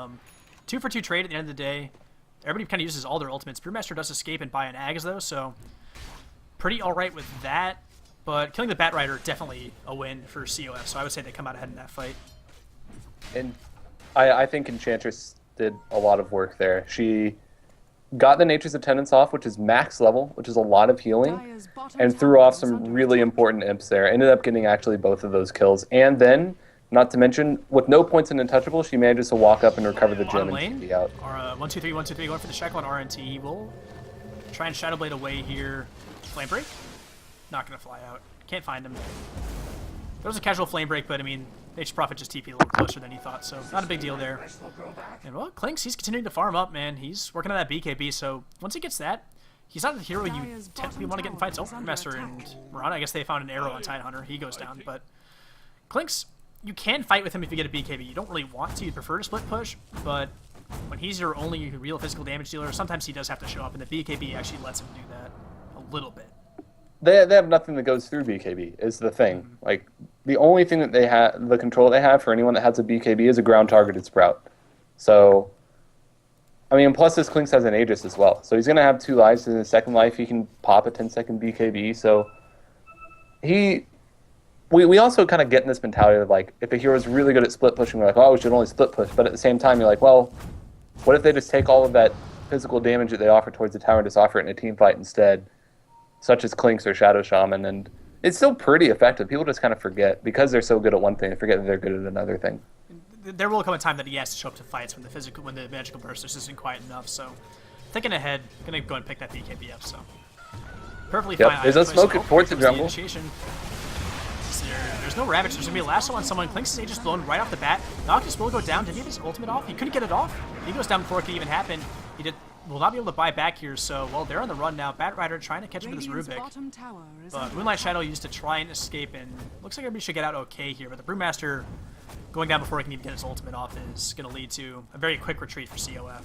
2 for 2 trade at the end of the day. Everybody kind of uses all their ultimates. Brewmaster does escape and buy an Ags, though, so... Pretty alright with that. But killing the Bat Rider, definitely a win for CoF, so I would say they come out ahead in that fight. And I think Enchantress did a lot of work there. She got the Nature's Attendance off, which is max level, which is a lot of healing, and threw off some really important imps there. Ended up getting actually both of those kills. And then, not to mention, with no points in Untouchable, she manages to walk up and recover the gem and be out. Or 1-2-3, 1-2-3, going for the Shackle on RNT. He will try and Shadow Blade away here. Flame Break? Not going to fly out. Can't find him. There was a casual Flame Break, but I mean, Nature's Prophet just TP'd a little closer than he thought, so not a big deal there. And well, Clinks, he's continuing to farm up, man. He's working on that BKB, so once he gets that, he's not the hero you typically want to get in fights. Oh, Master and Murata, I guess they found an arrow on Tidehunter. He goes down, but Clinks, you can fight with him if you get a BKB. You don't really want to. You prefer to split push, but when he's your only real physical damage dealer, sometimes he does have to show up, and the BKB actually lets him do that a little bit. They have nothing that goes through BKB, is the thing. Like, the only thing that they have, the control they have for anyone that has a BKB is a ground-targeted Sprout. So, I mean, plus this Clinks has an Aegis as well. So he's going to have 2 lives. In his second life, he can pop a 10-second BKB. So, we also kind of get in this mentality of, like, if a hero is really good at split pushing, we're like, oh, we should only split push. But at the same time, you're like, well, what if they just take all of that physical damage that they offer towards the tower and just offer it in a team fight instead? Such as Clinks or Shadow Shaman, and it's still pretty effective. People just kind of forget, because they're so good at one thing, they forget that they're good at another thing. There will come a time that he has to show up to fights when the magical burst just isn't quite enough, so thinking ahead, gonna go and pick that BKB up, so perfectly fine. There's a smoke towards the jungle. There's no Ravage, there's gonna be a lasso on someone. Clinks' Aegis blown right off the bat. Noctis will go down. Did he have his ultimate off? He couldn't get it off. He goes down before it could even happen. He will not be able to buy back here, so, well, they're on the run now. Bat Rider trying to catch up with this Rubik. But Moonlight Shadow used to try and escape, and looks like everybody should get out okay here. But the Brewmaster going down before he can even get his ultimate off is going to lead to a very quick retreat for CoF.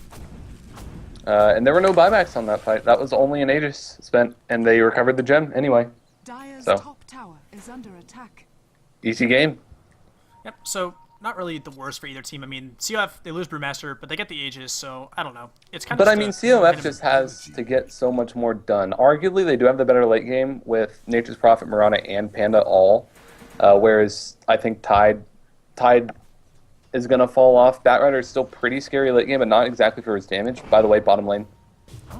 And there were no buybacks on that fight. That was only an Aegis spent, and they recovered the gem anyway. So, top tower is under attack. Easy game. Yep, so not really the worst for either team. I mean, CoF, they lose Brewmaster, but they get the Aegis, so I don't know. It's kind of. But I mean, CoF just has to get so much more done. Arguably, they do have the better late game with Nature's Prophet, Murata, and Panda all, whereas I think Tide is going to fall off. Batrider is still pretty scary late game, but not exactly for his damage. By the way, bottom lane.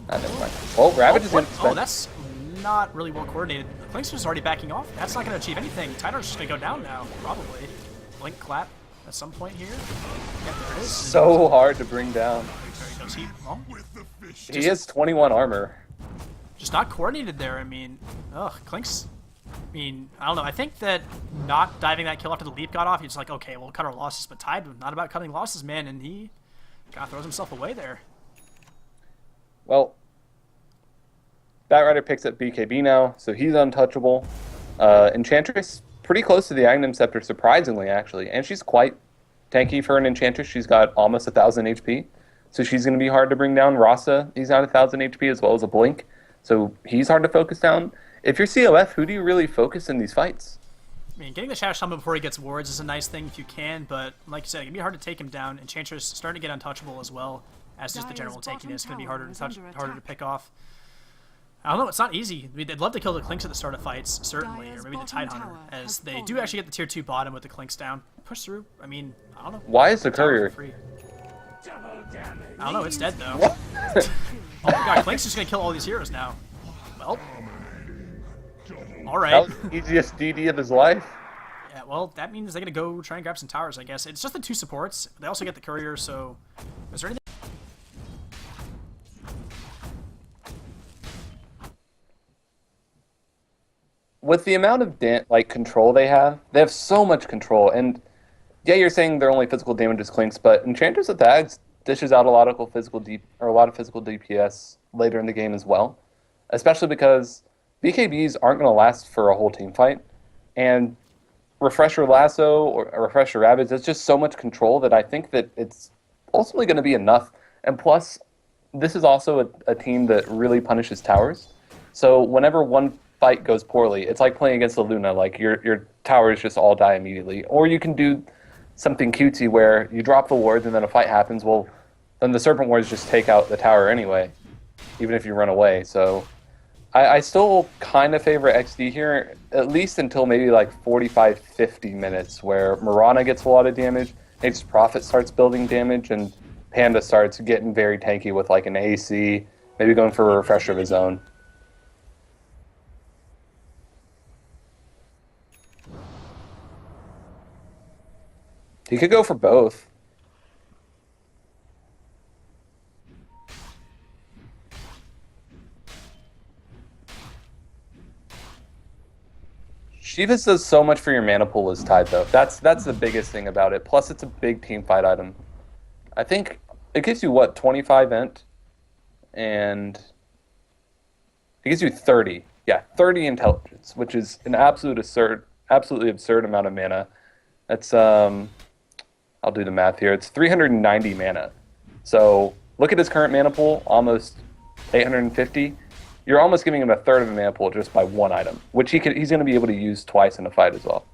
Never mind. Oh, Ravage is going to spend. Oh, that's not really well coordinated. Clinks was already backing off. That's not going to achieve anything. Tidehunter's just going to go down now, probably. Blink clap at some point here. Yeah, there it is. So hard to bring down. There he goes. He has 21 armor. Just not coordinated there. I mean, Clinks. I mean, I don't know. I think that not diving that kill after the leap got off, he's like, okay, we'll cut our losses. But Tide was not about cutting losses, man, and he kind of throws himself away there. Well, Batrider picks up BKB now, so he's untouchable. Enchantress, pretty close to the Aghanim Scepter, surprisingly, actually. And she's quite tanky for an Enchantress. She's got almost 1,000 HP, so she's going to be hard to bring down. Rasa, he's got 1,000 HP as well as a Blink, so he's hard to focus down. If you're CoF, who do you really focus in these fights? I mean, getting the Shadow Shaman before he gets wards is a nice thing if you can, but like you said, it can be hard to take him down. Enchantress starting to get untouchable as well, as just the general tankiness. It's going to be harder to pick off. I don't know, it's not easy. I mean, they'd love to kill the Clinks at the start of fights, certainly, or maybe the Tidehunter, as they do actually get the tier 2 bottom with the Clinks down. Push through, I mean, I don't know. Why is the courier? I don't know, it's dead though. What? Oh my god, Clinks is just going to kill all these heroes now. Well. Alright. That was the easiest DD of his life. Yeah, well, that means they're going to go try and grab some towers, I guess. It's just the 2 supports. They also get the courier, so... Is there anything... With the amount of control they have so much control. And yeah, you're saying their only physical damage is Clinks, but Enchanters with Ags dishes out a lot of physical DPS later in the game as well. Especially because BKBs aren't going to last for a whole team fight. And Refresher Lasso or Refresher Rabbids, it's just so much control that I think that it's ultimately going to be enough. And plus, this is also a team that really punishes towers. So whenever one fight goes poorly, it's like playing against the Luna. Like your towers just all die immediately. Or you can do something cutesy where you drop the wards and then a fight happens. Well, then the Serpent Wards just take out the tower anyway, even if you run away. So I still kind of favor XD here, at least until maybe like 45, 50 minutes, where Mirana gets a lot of damage, Nature's Prophet starts building damage, and Panda starts getting very tanky with like an AC, maybe going for a refresher of his own. He could go for both. Shivas does so much for your mana pool as Tide, though. That's the biggest thing about it. Plus, it's a big team fight item. I think it gives you, what, 25 int? And it gives you 30. Yeah, 30 intelligence, which is an absolutely absurd amount of mana. That's, I'll do the math here. It's 390 mana. So look at his current mana pool, almost 850. You're almost giving him a third of a mana pool just by one item, which he's going to be able to use twice in a fight as well.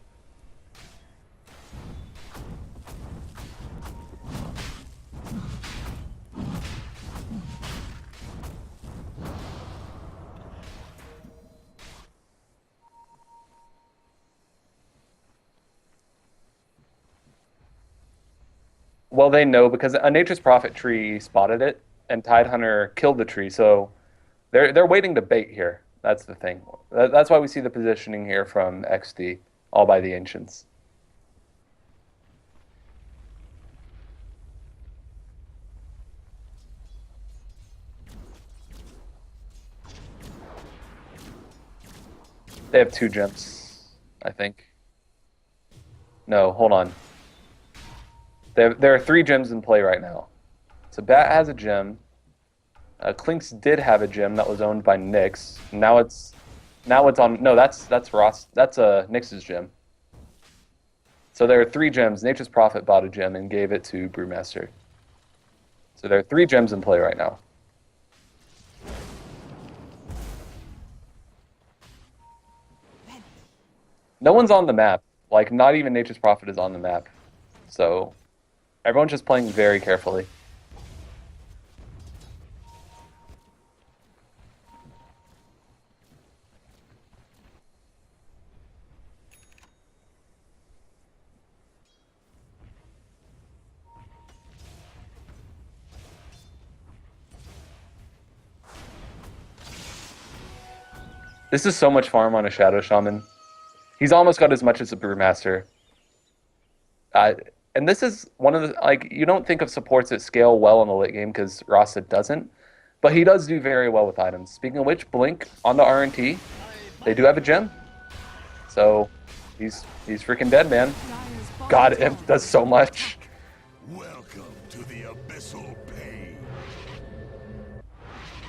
Well, they know because a Nature's Prophet tree spotted it, and Tidehunter killed the tree, so they're waiting to bait here. That's the thing. That's why we see the positioning here from XD, all by the Ancients. They have 2 gems, I think. No, hold on. There are 3 gems in play right now. So Bat has a gem. Clinks did have a gem that was owned by Nyx. Now it's on. No, that's Ross. That's Nyx's gem. So there are 3 gems. Nature's Prophet bought a gem and gave it to Brewmaster. So there are 3 gems in play right now. No one's on the map. Like, not even Nature's Prophet is on the map. So everyone's just playing very carefully. This is so much farm on a Shadow Shaman. He's almost got as much as a Brewmaster. And this is one of the, like, you don't think of supports that scale well in the late game because Rasa doesn't, but he does do very well with items. Speaking of which, Blink on the RNT, they do have a gem. So he's freaking dead, man. God, Imp does so much. Welcome to the abyssal pain.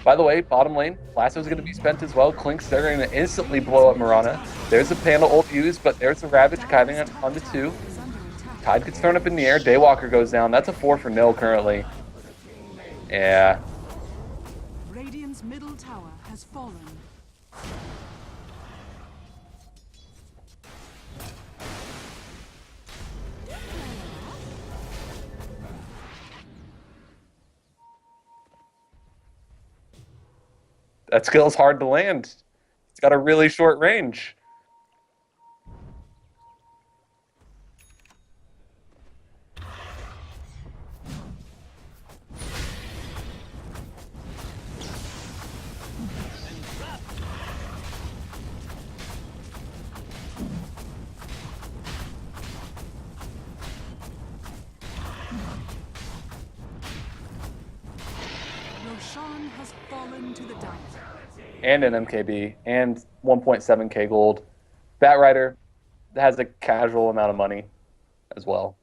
By the way, bottom lane, Lasso's going to be spent as well. Clinks, they're going to instantly blow up Mirana. There's a Panda ult used, but there's a Ravage kiving on the 2. Tide gets thrown up in the air. Daywalker goes down. That's a 4 for nil currently. Yeah. Radiant's middle tower has fallen. That skill's hard to land. It's got a really short range. Sean has fallen to the dice. And an MKB and 1.7k gold. Batrider has a casual amount of money as well.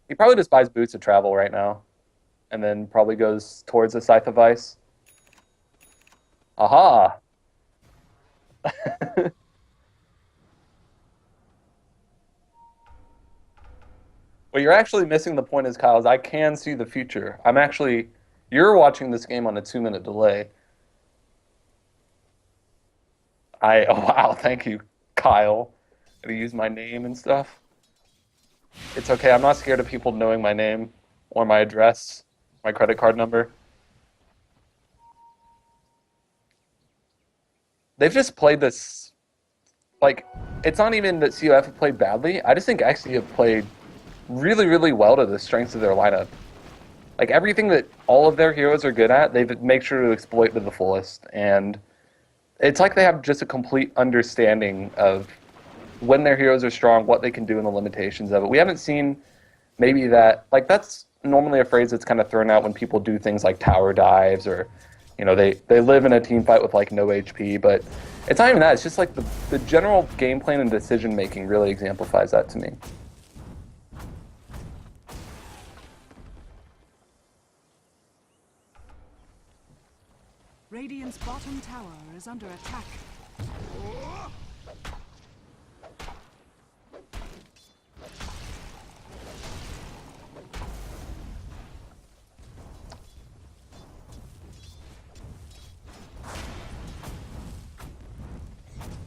He probably just buys boots of travel right now, and then probably goes towards the Scythe of Ice. Aha! What you're actually missing the point is, Kyle, is I can see the future. You're watching this game on a 2-minute delay. Oh wow, thank you, Kyle. Gonna use my name and stuff. It's okay, I'm not scared of people knowing my name or my address, my credit card number. They've just played this, like, it's not even that CoF have played badly. I just think XD have played really, really well to the strengths of their lineup. Like, everything that all of their heroes are good at, they've made sure to exploit to the fullest. And it's like they have just a complete understanding of when their heroes are strong, what they can do, and the limitations of it. We haven't seen maybe that, like, that's normally a phrase that's kind of thrown out when people do things like tower dives, or, you know, they live in a team fight with, like, no HP. But it's not even that. It's just like the general game plan and decision making really exemplifies that to me. Radiant's bottom tower is under attack.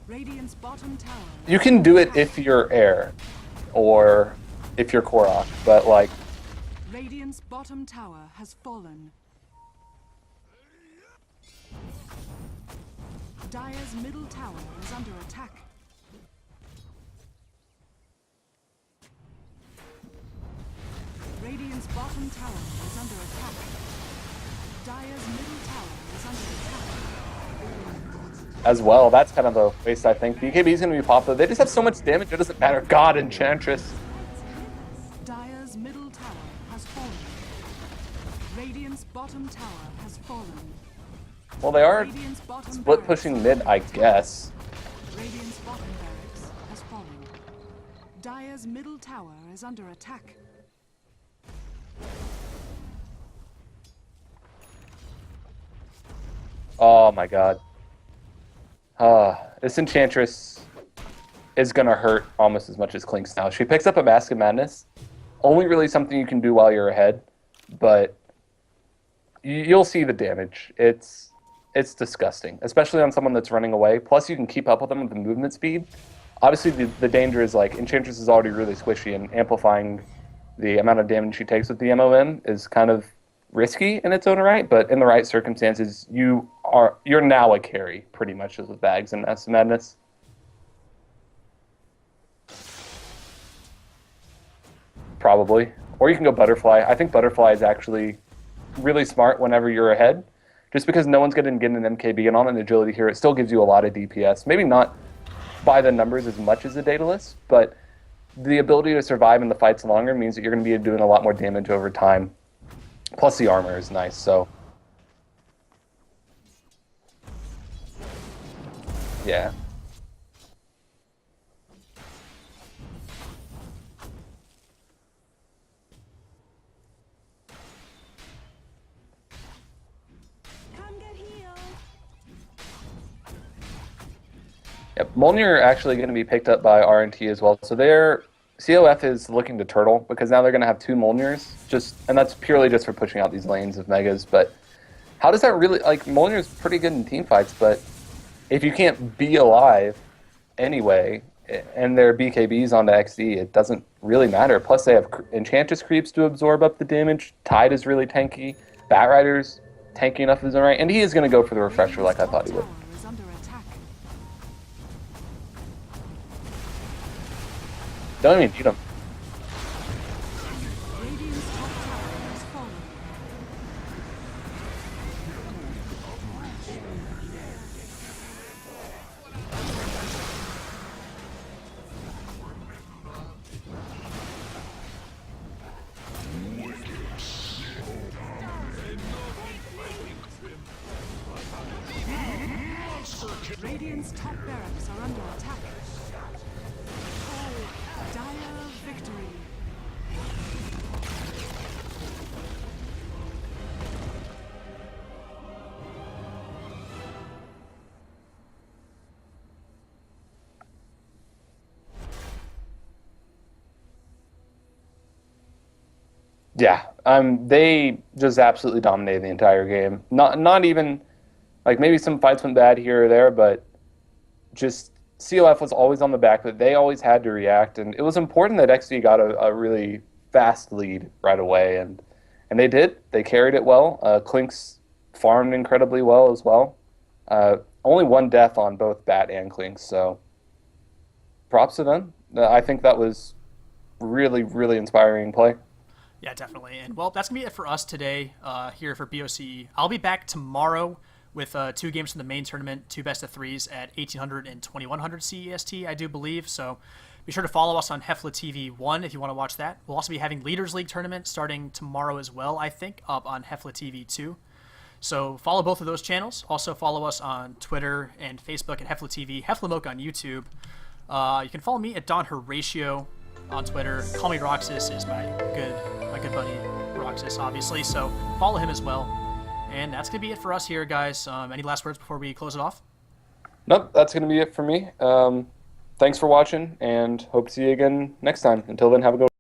Radiant's bottom tower. You can do it if you're air, or if you're Korok, but like... Radiant's bottom tower has fallen. Dire's middle tower is under attack. Radiant's bottom tower is under attack. Dire's middle tower is under attack. As well, that's kind of a waste, I think. BKB is going to be popular. They just have so much damage, it doesn't matter. God, Enchantress. Dire's middle tower has fallen. Radiant's bottom tower has fallen. Well, they are Radiant's bottom split barracks pushing mid, I guess. Radiant's bottom barracks has fallen. Dire's middle tower is under attack. Oh my god. This Enchantress is going to hurt almost as much as Clinks now. She picks up a Mask of Madness. Only really something you can do while you're ahead, but you'll see the damage. It's disgusting, especially on someone that's running away. Plus, you can keep up with them with the movement speed. Obviously, the danger is, like, Enchantress is already really squishy, and amplifying the amount of damage she takes with the MOM is kind of risky in its own right, but in the right circumstances, you're now a carry, pretty much, with Bags and Mask of Madness. Probably. Or you can go Butterfly. I think Butterfly is actually really smart whenever you're ahead. Just because no one's going to get an MKB, and on an agility here, it still gives you a lot of DPS. Maybe not by the numbers as much as the Daedalus, but the ability to survive in the fights longer means that you're going to be doing a lot more damage over time. Plus the armor is nice, so... yeah. Yep, Molnir are actually going to be picked up by RNT as well. So CoF is looking to turtle, because now they're going to have 2 Molnirs, and that's purely just for pushing out these lanes of Megas. But how does that really, like, Molnir's pretty good in team fights, but if you can't be alive anyway, and their BKBs onto XD, it doesn't really matter. Plus they have Enchantress creeps to absorb up the damage, Tide is really tanky, Batrider's tanky enough of his own right, and he is going to go for the refresher like I thought he would. Don't even need him. Radiant's top barracks are under attack. Dire victory. Yeah, they just absolutely dominated the entire game. Not even like maybe some fights went bad here or there, but just CoF was always on the back, but they always had to react, and it was important that XD got a really fast lead right away, and they did. They carried it well. Clinks farmed incredibly well as well. Only one death on both Bat and Clinks, so props to them. I think that was really, really inspiring play. Yeah, definitely. And, well, that's going to be it for us today here for BOCE. I'll be back tomorrow with 2 games from the main tournament, 2 best-of-3s at 1800 and 2100 CEST, I do believe. So be sure to follow us on Heflatv 1 if you want to watch that. We'll also be having Leaders League tournament starting tomorrow as well, I think, up on Heflatv 2. So follow both of those channels. Also follow us on Twitter and Facebook at Heflatv, Heflamoke on YouTube. You can follow me at Don Horatio on Twitter. Call me Roxas is my good buddy Roxas, obviously. So follow him as well. And that's going to be it for us here, guys. Any last words before we close it off? Nope, that's going to be it for me. Thanks for watching, and hope to see you again next time. Until then, have a good one.